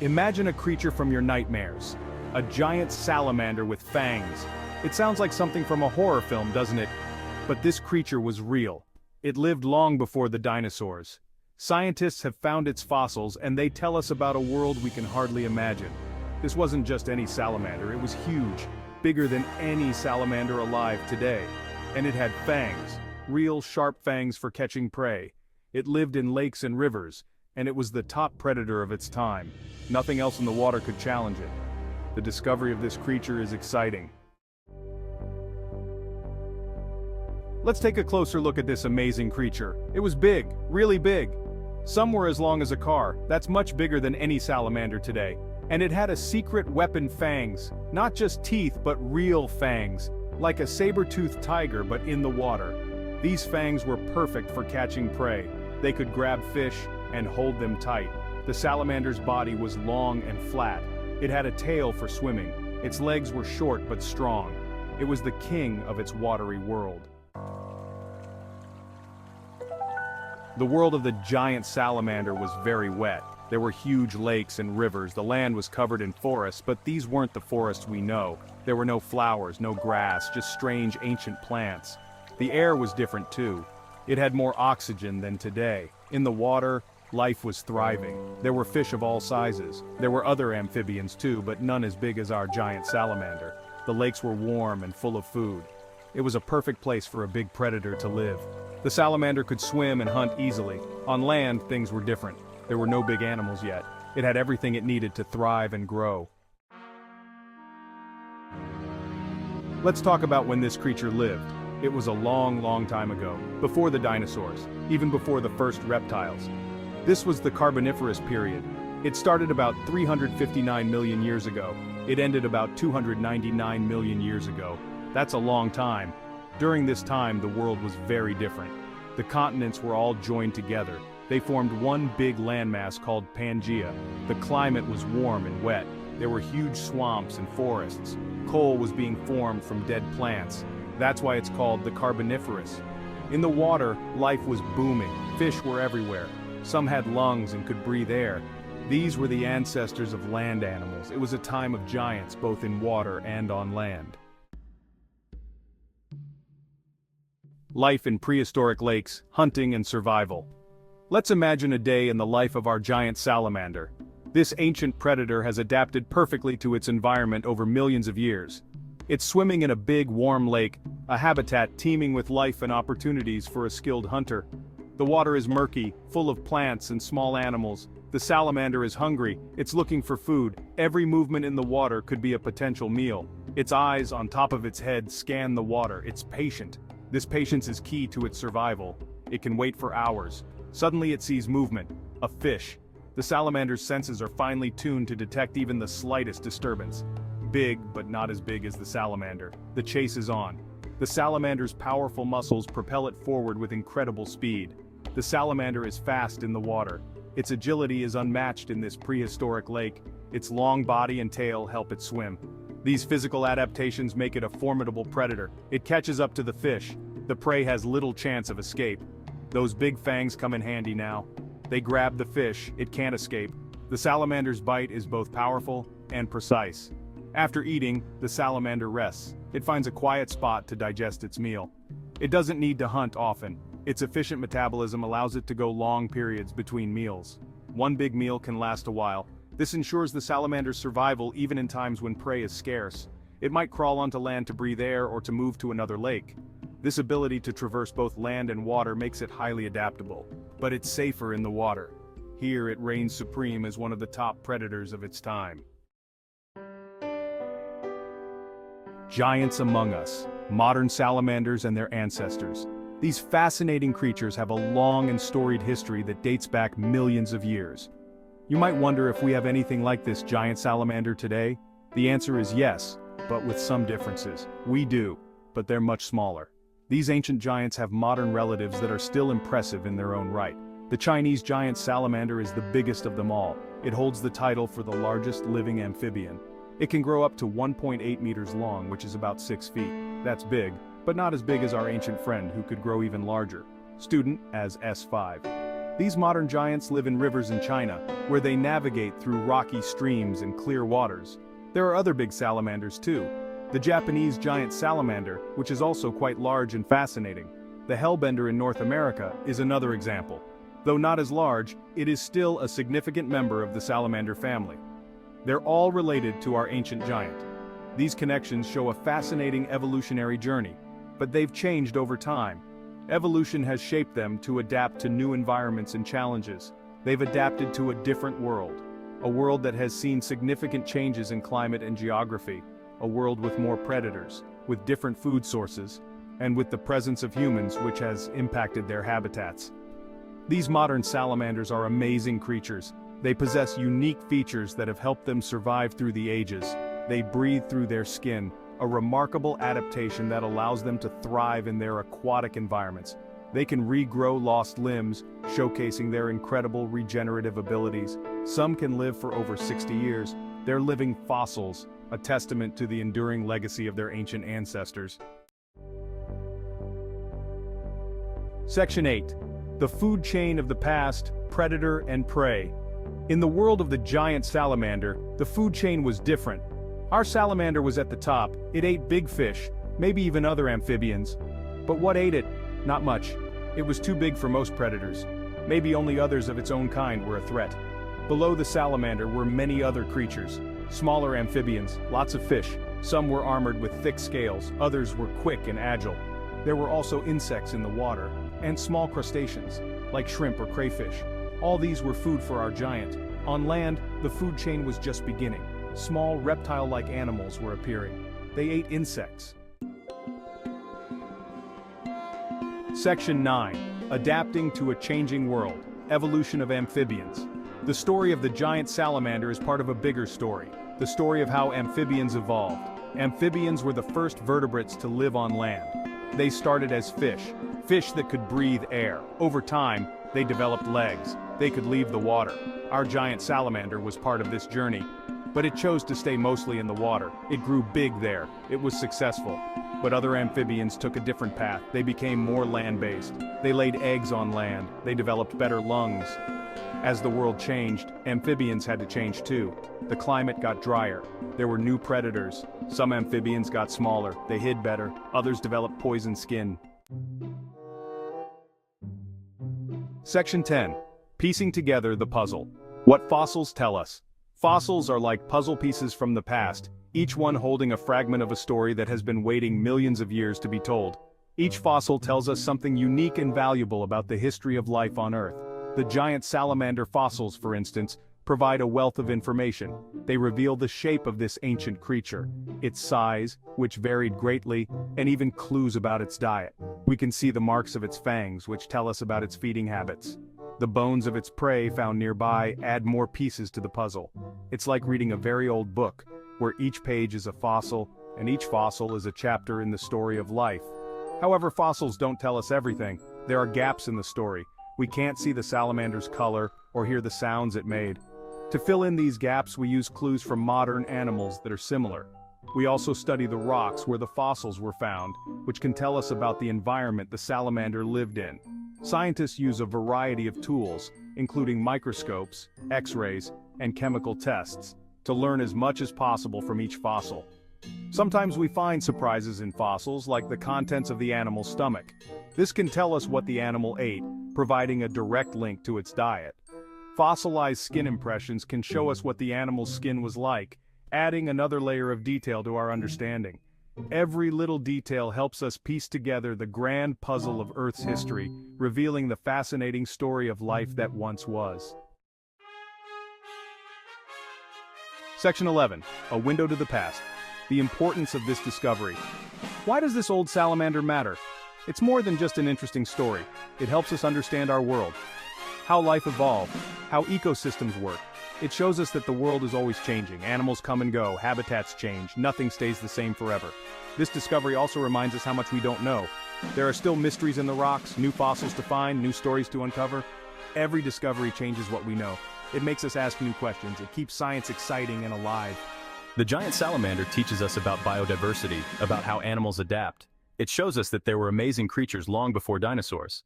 Imagine a creature from your nightmares. A giant salamander with fangs. It sounds like something from a horror film, doesn't it? But this creature was real. It lived long before the dinosaurs. Scientists have found its fossils and they tell us about a world we can hardly imagine. This wasn't just any salamander, it was huge, bigger than any salamander alive today. And it had fangs, real sharp fangs for catching prey. It lived in lakes and rivers, and it was the top predator of its time. Nothing else in the water could challenge it. The discovery of this creature is exciting. Let's take a closer look at this amazing creature. It was big, really big. Some were as long as a car, that's much bigger than any salamander today. And it had a secret weapon, fangs. Not just teeth, but real fangs. Like a saber-toothed tiger, but in the water. These fangs were perfect for catching prey. They could grab fish and hold them tight. The salamander's body was long and flat. It had a tail for swimming. Its legs were short but strong. It was the king of its watery world. The world of the giant salamander was very wet. There were huge lakes and rivers. The land was covered in forests, but these weren't the forests we know. There were no flowers, no grass, just strange ancient plants. The air was different too. It had more oxygen than today. In the water, life was thriving. There were fish of all sizes. There were other amphibians too, but none as big as our giant salamander. The lakes were warm and full of food. It was a perfect place for a big predator to live. The salamander could swim and hunt easily. On land, things were different. There were no big animals yet. It had everything it needed to thrive and grow. Let's talk about when this creature lived. It was a long, long time ago, before the dinosaurs, even before the first reptiles. This was the Carboniferous period. It started about 359 million years ago. It ended about 299 million years ago. That's a long time. During this time, the world was very different. The continents were all joined together. They formed one big landmass called Pangaea. The climate was warm and wet. There were huge swamps and forests. Coal was being formed from dead plants. That's why it's called the Carboniferous. In the water, life was booming. Fish were everywhere. Some had lungs and could breathe air. These were the ancestors of land animals. It was a time of giants, both in water and on land. Life in prehistoric lakes, hunting and survival. Let's imagine a day in the life of our giant salamander. This ancient predator has adapted perfectly to its environment over millions of years. It's swimming in a big, warm lake, a habitat teeming with life and opportunities for a skilled hunter. The water is murky, full of plants and small animals. The salamander is hungry, it's looking for food. Every movement in the water could be a potential meal. Its eyes on top of its head scan the water. It's patient. This patience is key to its survival. It can wait for hours. Suddenly it sees movement, a fish. The salamander's senses are finely tuned to detect even the slightest disturbance. Big, but not as big as the salamander. The chase is on. The salamander's powerful muscles propel it forward with incredible speed. The salamander is fast in the water. Its agility is unmatched in this prehistoric lake. Its long body and tail help it swim. These physical adaptations make it a formidable predator. It catches up to the fish. The prey has little chance of escape. Those big fangs come in handy now. They grab the fish, it can't escape. The salamander's bite is both powerful and precise. After eating, the salamander rests. It finds a quiet spot to digest its meal. It doesn't need to hunt often. Its efficient metabolism allows it to go long periods between meals. One big meal can last a while. This ensures the salamander's survival even in times when prey is scarce. It might crawl onto land to breathe air or to move to another lake. This ability to traverse both land and water makes it highly adaptable. But it's safer in the water. Here it reigns supreme as one of the top predators of its time. Giants among us, modern salamanders and their ancestors. These fascinating creatures have a long and storied history that dates back millions of years. You might wonder if we have anything like this giant salamander today. The answer is yes, but with some differences. We do, but they're much smaller. These ancient giants have modern relatives that are still impressive in their own right. The Chinese giant salamander is the biggest of them all. It holds the title for the largest living amphibian. It can grow up to 1.8 meters long, which is about 6 feet. That's big, but not as big as our ancient friend who could grow even larger. Student as S5. These modern giants live in rivers in China, where they navigate through rocky streams and clear waters. There are other big salamanders too. The Japanese giant salamander, which is also quite large and fascinating. The hellbender in North America is another example. Though not as large, it is still a significant member of the salamander family. They're all related to our ancient giant. These connections show a fascinating evolutionary journey, but they've changed over time. Evolution has shaped them to adapt to new environments and challenges. They've adapted to a different world, a world that has seen significant changes in climate and geography, a world with more predators, with different food sources, and with the presence of humans which has impacted their habitats. These modern salamanders are amazing creatures. They possess unique features that have helped them survive through the ages. They breathe through their skin, a remarkable adaptation that allows them to thrive in their aquatic environments. They can regrow lost limbs, showcasing their incredible regenerative abilities. Some can live for over 60 years. They're living fossils, a testament to the enduring legacy of their ancient ancestors. Section 8. The food chain of the past, predator and prey. In the world of the giant salamander, the food chain was different. Our salamander was at the top. It ate big fish, maybe even other amphibians. But what ate it? Not much. It was too big for most predators. Maybe only others of its own kind were a threat. Below the salamander were many other creatures. Smaller amphibians, lots of fish. Some were armored with thick scales, others were quick and agile. There were also insects in the water, and small crustaceans, like shrimp or crayfish. All these were food for our giant. On land, the food chain was just beginning. Small reptile-like animals were appearing. They ate insects. Section 9. Adapting to a changing world. Evolution of amphibians. The story of the giant salamander is part of a bigger story. The story of how amphibians evolved. Amphibians were the first vertebrates to live on land. They started as fish that could breathe air. Over time, they developed legs. They could leave the water. Our giant salamander was part of this journey. But it chose to stay mostly in the water. It grew big there. It was successful. But other amphibians took a different path. They became more land-based. They laid eggs on land. They developed better lungs. As the world changed, amphibians had to change too. The climate got drier. There were new predators. Some amphibians got smaller. They hid better. Others developed poison skin. Section 10. Piecing together the puzzle. What fossils tell us. Fossils are like puzzle pieces from the past, each one holding a fragment of a story that has been waiting millions of years to be told. Each fossil tells us something unique and valuable about the history of life on Earth. The giant salamander fossils, for instance, provide a wealth of information. They reveal the shape of this ancient creature, its size, which varied greatly, and even clues about its diet. We can see the marks of its fangs, which tell us about its feeding habits. The bones of its prey found nearby add more pieces to the puzzle. It's like reading a very old book, where each page is a fossil, and each fossil is a chapter in the story of life. However, fossils don't tell us everything. There are gaps in the story. We can't see the salamander's color or hear the sounds it made. To fill in these gaps, we use clues from modern animals that are similar. We also study the rocks where the fossils were found, which can tell us about the environment the salamander lived in. Scientists use a variety of tools, including microscopes, X-rays, and chemical tests, to learn as much as possible from each fossil. Sometimes we find surprises in fossils, like the contents of the animal's stomach. This can tell us what the animal ate, providing a direct link to its diet. Fossilized skin impressions can show us what the animal's skin was like, adding another layer of detail to our understanding. Every little detail helps us piece together the grand puzzle of Earth's history, revealing the fascinating story of life that once was. Section 11. A window to the past. The importance of this discovery. Why does this old salamander matter? It's more than just an interesting story. It helps us understand our world, how life evolved, how ecosystems work. It shows us that the world is always changing. Animals come and go, habitats change, nothing stays the same forever. This discovery also reminds us how much we don't know. There are still mysteries in the rocks, new fossils to find, new stories to uncover. Every discovery changes what we know. It makes us ask new questions. It keeps science exciting and alive. The giant salamander teaches us about biodiversity, about how animals adapt. It shows us that there were amazing creatures long before dinosaurs.